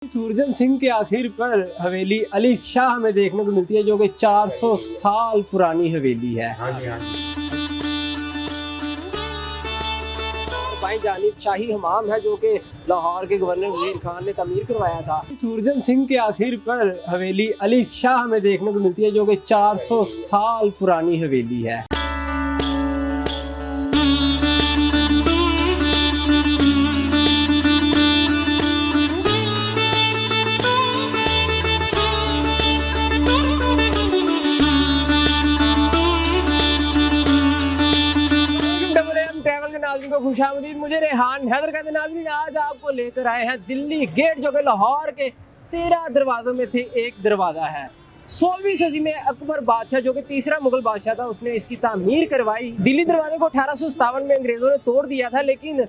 सूरजन सिंह के आखिर पर हवेली अली शाह में देखने को मिलती है, जो कि 400 साल पुरानी हवेली है। बाई जानिब शाही हमाम है, जो कि लाहौर के गवर्नर वजीर खान ने तमीर करवाया था। सूरजन सिंह के आखिर पर हवेली अली शाह में देखने को मिलती है, जो कि 400 साल पुरानी हवेली है। नाज़रीन को खुशामदीद, मुझे रेहान हैदर कहते हैं। नाज़रीन आज आपको लेकर आए हैं दिल्ली गेट, जो कि लाहौर के 13 दरवाज़ों में से एक दरवाज़ा है। 16वीं सदी में अकबर बादशाह, जो कि तीसरा मुगल बादशाह था, उसने इसकी तामीर करवाई। दिल्ली दरवाजे को 1857 में अंग्रेज़ों ने तोड़ दिया था, लेकिन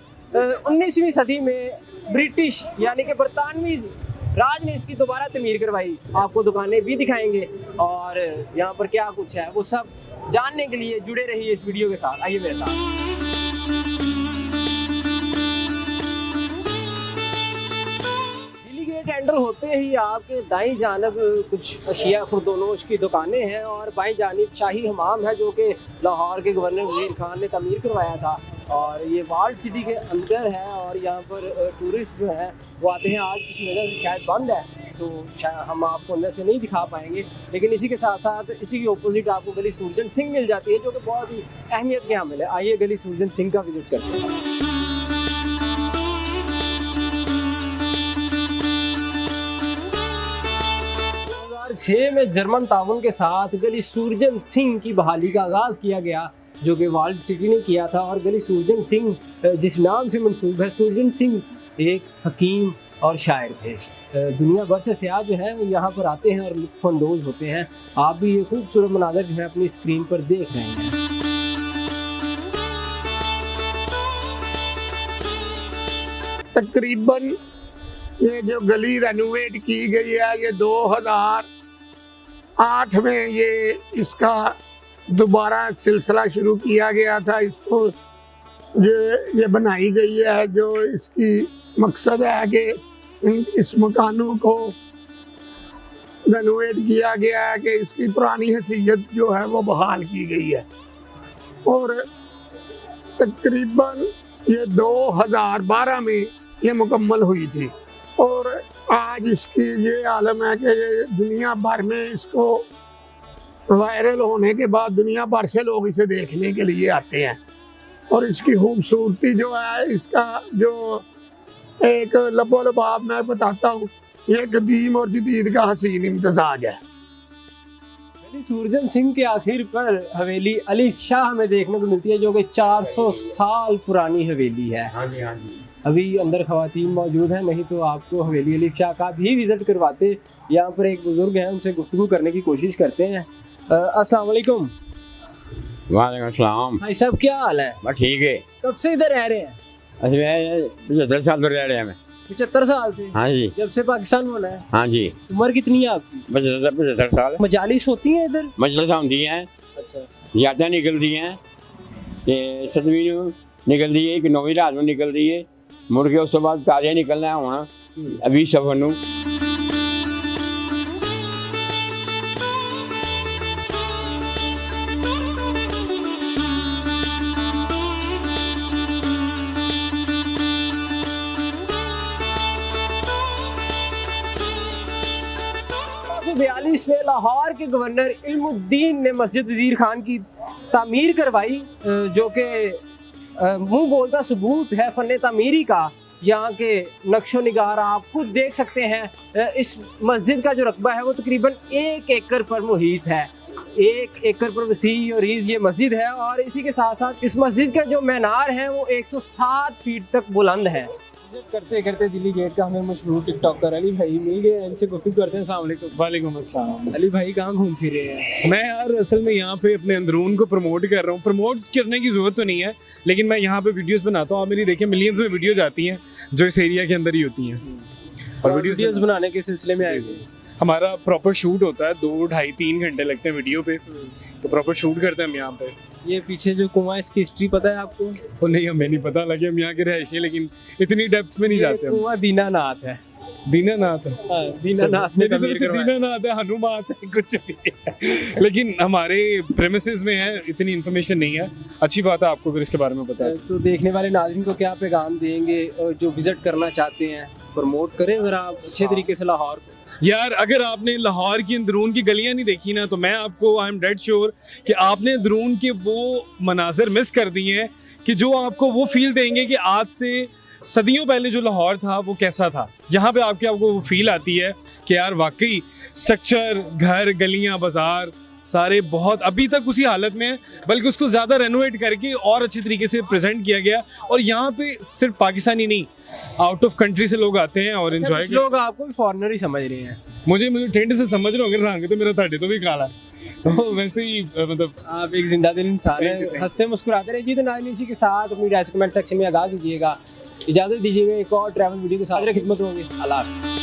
19वीं सदी में ब्रिटिश यानी कि बरतानवी राज ने इसकी दोबारा तमीर करवाई। आपको दुकानें भी दिखाएंगे और यहाँ पर क्या कुछ है वो सब जानने के लिए जुड़े रहिए इस वीडियो के साथ। आइए मेरे साथ। एंटर होते ही आपके दाईं जानब कुछ अशिया खुर्दोनोश की दुकानें हैं और बाईं जानिब शाही हमाम है, जो कि लाहौर के गवर्नर वजीर खान ने तमीर करवाया था। और ये वाल्ड सिटी के अंदर है और यहाँ पर टूरिस्ट जो हैं वो आते हैं। आज किसी वजह से शायद बंद है, तो हम आपको अंदर से नहीं दिखा पाएंगे, लेकिन इसी के साथ साथ इसी के ऑपोजिट आपको गली सूरजन सिंह मिल जाती है, जो कि बहुत ही अहमियत के हामिल है। आइए गली सूरजन सिंह का विजिट करते हैं। 2006 में जर्मन ताउन के साथ गली सूरजन सिंह की बहाली का आगाज़ किया गया, जो कि वाल्ड सिटी ने किया था। और गली सूरजन सिंह जिस नाम से मंसूब है, सूरजन सिंह एक हकीम और शायर थे। दुनिया भर से सयाह जो है वो यहाँ पर आते हैं और लुत्फ़अंदोज़ होते हैं। आप भी ये खूबसूरत मनाज़र जो है अपनी स्क्रीन पर देख रहे हैं। तकरीबन ये जो गली रेनोवेट की गई है, ये 2008 में ये इसका दोबारा सिलसिला शुरू किया गया था। इसको ये बनाई गई है, जो इसकी मकसद है कि इस मकानों को रेनोवेट किया गया है कि इसकी पुरानी हैसियत जो है वो बहाल की गई है। और तकरीबन ये 2012 में ये मुकम्मल हुई थी और आज इसकी ये आलम है कि दुनिया भर में इसको वायरल होने के बाद दुनिया भर से लोग इसे देखने के लिए आते हैं। और इसकी खूबसूरती जो है, इसका जो एक लबो लबाब मैं बताता हूँ, ये कदीम और जदीद का हसीन इम्तजाज है। गली सूरजन सिंह के आखिर पर हवेली अली शाह में देखने को मिलती है, जो कि 400 साल पुरानी हवेली है। हाँ जी। अभी अंदर खवातीन मौजूद हैं, नहीं तो आपको हवेली अली शाह का भी विजिट करवाते। यहाँ पर एक बुजुर्ग हैं, उनसे गुफ्तगू करने की कोशिश करते हैं। अस्सलाम वालेकुम। वालेकुम अस्सलाम। भाई साहब क्या हाल है? बस ठीक है। कब से इधर रह रहे हैं? 75 साल तो रह रहे हैं हमें। 75 साल से? हाँ जी। जब से पाकिस्तान होना है? हाँ जी। उम्र कितनी है आपकी? 75 साल। मजालिस होती हैं इधर? मजलिसां होंदी हैं। अच्छा। यादां निकलदी हैं ते 7वीं ਨੂੰ निकलदी है, 9वीं रात ਨੂੰ निकलदी है, मुड़ के उस बाद ताज़ा निकलना है होना 20 सफर ਨੂੰ। में लाहौर के गवर्नर इल्मुद्दीन ने मस्जिद वजीर खान की तामीर करवाई, जो कि मुंह बोलता सबूत है फन तामीरी का। यहाँ के नक्शो निगार आप खुद देख सकते हैं। इस मस्जिद का जो रकबा है वो तकरीबन 1 एकड़ पर मुहित है। 1 एकड़ पर वसी और ईज ये मस्जिद है। और इसी के साथ साथ इस मस्जिद का जो मीनार है वो 107 फीट तक बुलंद है। करते करते दिल्ली गेट का हमें मशहूर टिकटॉकर अली भाई मिल गए, इनसे गुफ्तगू करते हैं। अस्सलाम वालेकुम। वालेकुम अस्सलाम। अली भाई कहाँ घूम फिर रहे हैं? मैं यार असल में यहाँ पे अपने अंदरून को प्रमोट कर रहा हूँ। प्रमोट करने की ज़रूरत तो नहीं है, लेकिन मैं यहाँ पे वीडियोस बनाता हूँ। आप मेरी देखिए, मिलियंस में वीडियोज आती हैं जो इस एरिया के अंदर ही होती हैं। और वीडियोस बनाने के सिलसिले में आए हमारा प्रॉपर शूट होता है, 2, ढाई, 3 घंटे लगते हैं वीडियो पे, तो प्रॉपर शूट करते हैं हम यहाँ पे। ये पीछे जो कुआं, इसकी हिस्ट्री पता है आपको? वो नहीं, हमें नहीं पता, लगे हम यहाँ के रहायशी, लेकिन इतनी डेप्थ में नहीं जाते हम। कुआं दीनानाथ है, दीनानाथ है। दीनानाथ ने मेरी तमीर तरफ से करवाया। दीनानाथ है, हनुमान है, कुछ भी है। लेकिन हमारे प्रेमिसेस में है, इतनी इन्फॉर्मेशन नहीं है। अच्छी बात है, आपको फिर इसके बारे में पता है। तो देखने वाले नाज़रीन को क्या पैगाम देंगे और जो विजिट करना चाहते हैं, प्रमोट करें अगर आप अच्छे तरीके से लाहौर को। यार अगर आपने लाहौर की अंदरून की गलियां नहीं देखी ना, तो मैं आपको आई एम डेड श्योर कि आपने अंदरून के वो मनाजर मिस कर दिए हैं कि जो आपको वो फील देंगे कि आज से सदियों पहले जो लाहौर था वो कैसा था। यहाँ पे आपको वो फील आती है कि यार वाकई स्ट्रक्चर, घर, गलियां, बाजार सारे बहुत अभी तक उसी हालत में है, बल्कि उसको ज़्यादा रेनोवेट करके और अच्छी तरीके से प्रेजेंट किया गया। और यहाँ पे सिर्फ पाकिस्तानी नहीं, आउट ऑफ कंट्री से लोग आते हैं और एंजॉय कुछ लोग आपको भी फॉरेनर ही समझ रहे हैं। मुझे ठंड से समझ रहे हो, अगर रंग तो मेरा ਤੁਹਾਡੇ तो भी काला है। तो वैसे ही मतलब आप एक जिंदा दिल इंसान Thank you, है, thank हंसते मुस्कुराते रहिए। तो नाज़रीन इसी के साथ अपनी राय कमेंट सेक्शन में आगाह कीजिएगा। इजाज़त दीजिएगा एक और ट्रैवल वीडियो के साथ खिदमत होंगे। अल्लाह हाफ़िज़।